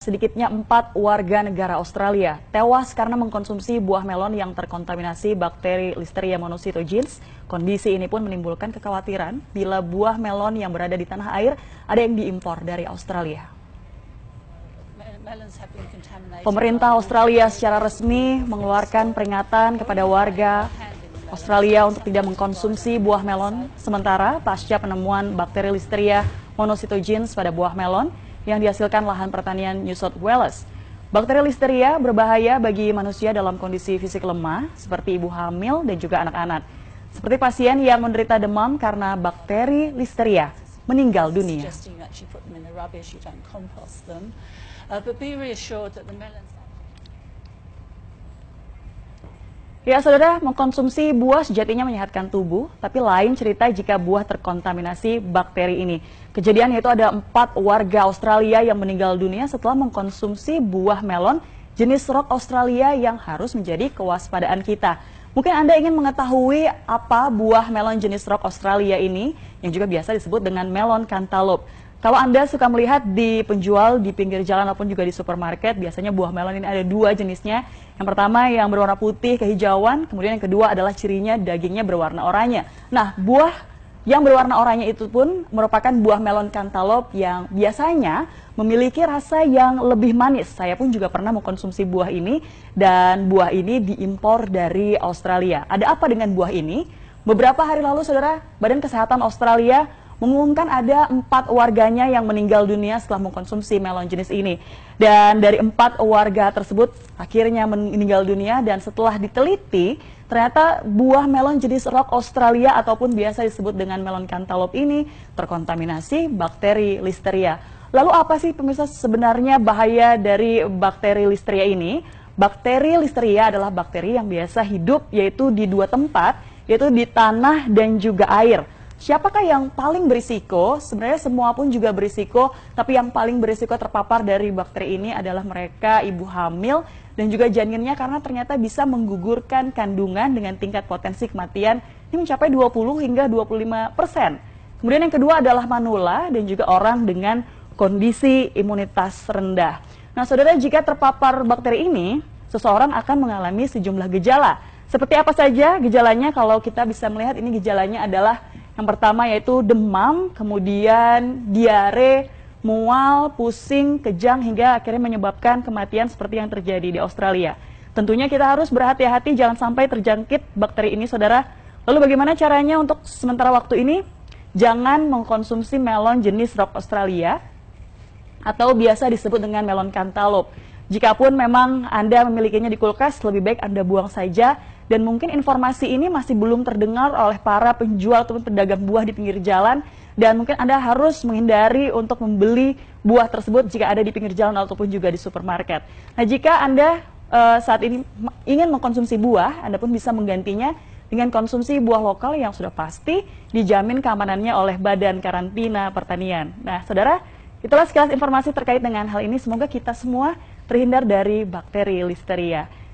Sedikitnya 4 warga negara Australia tewas karena mengkonsumsi buah melon yang terkontaminasi bakteri Listeria monocytogenes. Kondisi ini pun menimbulkan kekhawatiran bila buah melon yang berada di tanah air ada yang diimpor dari Australia. Pemerintah Australia secara resmi mengeluarkan peringatan kepada warga Australia untuk tidak mengkonsumsi buah melon. Sementara pasca penemuan bakteri Listeria monocytogenes pada buah melon yang dihasilkan lahan pertanian New South Wales. Bakteri Listeria berbahaya bagi manusia dalam kondisi fisik lemah, seperti ibu hamil dan juga anak-anak. Seperti pasien yang menderita demam karena bakteri Listeria meninggal dunia. Ya, saudara, mengkonsumsi buah sejatinya menyehatkan tubuh, tapi lain cerita jika buah terkontaminasi bakteri ini. Kejadian yaitu ada 4 warga Australia yang meninggal dunia setelah mengkonsumsi buah melon jenis rock Australia yang harus menjadi kewaspadaan kita. Mungkin Anda ingin mengetahui apa buah melon jenis rock Australia ini, yang juga biasa disebut dengan melon cantaloupe. Kalau Anda suka melihat di penjual di pinggir jalan ataupun juga di supermarket, biasanya buah melon ini ada 2 jenisnya. Yang pertama yang berwarna putih kehijauan, kemudian yang kedua adalah cirinya dagingnya berwarna oranye. Nah, buah yang berwarna oranye itu pun merupakan buah melon cantaloupe yang biasanya memiliki rasa yang lebih manis. Saya pun juga pernah mengkonsumsi buah ini dan buah ini diimpor dari Australia. Ada apa dengan buah ini? Beberapa hari lalu, saudara, Badan Kesehatan Australia mengumumkan ada 4 warganya yang meninggal dunia setelah mengkonsumsi melon jenis ini. Dan dari 4 warga tersebut akhirnya meninggal dunia dan setelah diteliti, ternyata buah melon jenis rock Australia ataupun biasa disebut dengan melon cantaloupe ini terkontaminasi bakteri Listeria. Lalu apa sih pemirsa sebenarnya bahaya dari bakteri Listeria ini? Bakteri Listeria adalah bakteri yang biasa hidup yaitu di 2 tempat, yaitu di tanah dan juga air. Siapakah yang paling berisiko? Sebenarnya semua pun juga berisiko, tapi yang paling berisiko terpapar dari bakteri ini adalah mereka ibu hamil dan juga janinnya karena ternyata bisa menggugurkan kandungan dengan tingkat potensi kematian ini mencapai 20 hingga 25%. Kemudian yang kedua adalah manula dan juga orang dengan kondisi imunitas rendah. Nah, saudara, jika terpapar bakteri ini, seseorang akan mengalami sejumlah gejala. Seperti apa saja gejalanya? Kalau kita bisa melihat ini gejalanya adalah yang pertama yaitu demam, kemudian diare, mual, pusing, kejang, hingga akhirnya menyebabkan kematian seperti yang terjadi di Australia. Tentunya kita harus berhati-hati jangan sampai terjangkit bakteri ini, saudara. Lalu bagaimana caranya untuk sementara waktu ini? Jangan mengkonsumsi melon jenis rock Australia atau biasa disebut dengan melon cantaloupe. Jikapun memang Anda memilikinya di kulkas, lebih baik Anda buang saja. Dan mungkin informasi ini masih belum terdengar oleh para penjual ataupun pedagang buah di pinggir jalan. Dan mungkin Anda harus menghindari untuk membeli buah tersebut jika ada di pinggir jalan ataupun juga di supermarket. Nah, jika Anda saat ini ingin mengkonsumsi buah, Anda pun bisa menggantinya dengan konsumsi buah lokal yang sudah pasti dijamin keamanannya oleh Badan Karantina Pertanian. Nah, saudara, itulah sekilas informasi terkait dengan hal ini. Semoga kita semua terhindar dari bakteri Listeria.